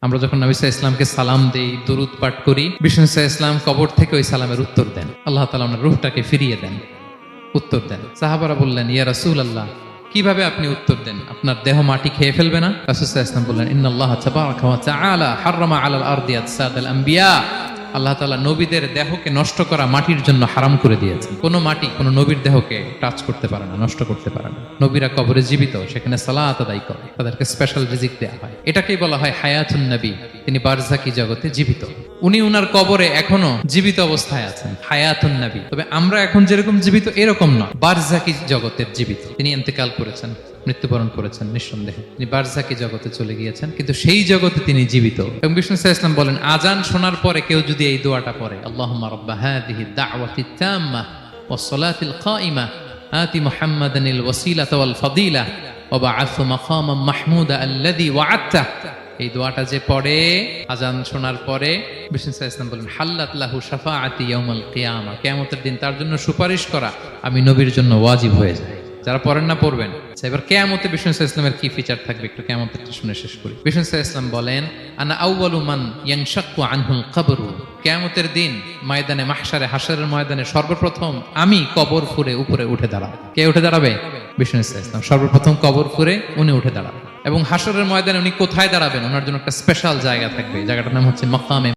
আমরা যখন নবী সাল্লাল্লাহু আলাইহি ইসলামকে সালাম দেই, দুরূদ পাঠ করি, বিষ্ণু সাল্লাল্লাহু আলাইহি ইসলাম কবর থেকে ওই সালামের উত্তর দেন। আল্লাহ তাআলা ওনার রূহটাকে ফিরিয়ে দেন, উত্তর দেন। সাহাবারা বললেন, ইয়া রাসূলুল্লাহ, কিভাবে আপনি উত্তর দেন? আপনার দেহ মাটি খেয়ে ফেলবে না? রাসূল সাল্লাল্লাহু আলাইহি ওয়াসাল্লাম বললেন, ইন্নাল্লাহ তাবারাকা ওয়া তাআলা হাররামা আলাল আরদি আজসাদাল আম্বিয়া। আল্লাহ তাআলা নবীদের দেহকে নষ্ট করা মাটির জন্য হারাম করে দিয়েছেন। কোনো মাটি কোনো নবীর দেহকে টাচ করতে পারে না, নষ্ট করতে পারে না। নবীরা কবরে জীবিত, সেখানে সালাত আদায় করে, তাদেরকে স্পেশাল রিজিক দেওয়া হয়। এটাকেই বলা হয় হায়াতুন নবী। তিনি বারজাকি জগতে জীবিত, উনি উনার কবরে এখনো জীবিত অবস্থায় আছেন, হায়াতুন নবী। তবে আমরা এখন যেরকম জীবিত এরকম নয়, বারজাকি জগতের জীবিত। তিনি ইন্তেকাল করেছেন, মৃত্যুবরণ করেছেন, নিঃসন্দেহে তিনি বারজাকি জগতে চলে গিয়েছেন, কিন্তু সেই জগতে তিনি জীবিত। এবং বিষ্ণু সাল্লাল্লাহু আলাইহি ওয়াসাল্লাম বলেন, আজান শোনার পরে কেউ যদি এই দোয়াটা পড়ে, আল্লাহুম্মা রাব্বা হাযিহি দাওয়াতিত তাম্মা ওয়াস সালাতিল কাইমা আতি মুহাম্মাদানিল ওয়াসিলাতা ওয়াল ফাদিলা ওয়া বা'আথহু মাকামান মাহমুদা আল্লাযী ওয়া'আদতা। এই দোয়াটা যে পড়ে আজান শোনার পরে, বিষ্ণু সাল্লাল্লাহু আলাইহি ওয়াসাল্লাম বলেন, হাল্লাত লাহু শাফাআতি ইয়াউমাল কিয়ামা। কিয়ামতের দিন তার জন্য সুপারিশ করা আমি নবীর জন্য ওয়াজিব হয়ে যায়। যারা পড়েন না পড়বেন। এবার কিয়ামতে বিষ্ণু সাল্লাল্লাহু আলাইহি ওয়াসাল্লামের কি ফিচার থাকবে একটু কিয়ামতেরটা শুনে শেষ করি। বিষ্ণু সাল্লাল্লাহু আলাইহি ওয়াসাল্লাম বলেন, আনা আউয়ালু মান ইয়ানশাক্কু আনহুল কবরু। কিয়ামতের দিন ময়দানে মাহশারে, হাশরের ময়দানে সর্বপ্রথম আমি কবর ফুঁড়ে উপরে উঠে দাঁড়াবো। কে উঠে দাঁড়াবে? বিষ্ণু সাল্লাল্লাহু আলাইহি ওয়াসাল্লাম সর্বপ্রথম কবর ফুঁড়ে উনি উঠে দাঁড়াবেন। এবং হাশরের ময়দানে উনি কোথায় দাঁড়াবেন? ওনার জন্য একটা স্পেশাল জায়গা থাকবে, জায়গাটার নাম হচ্ছে মাকামে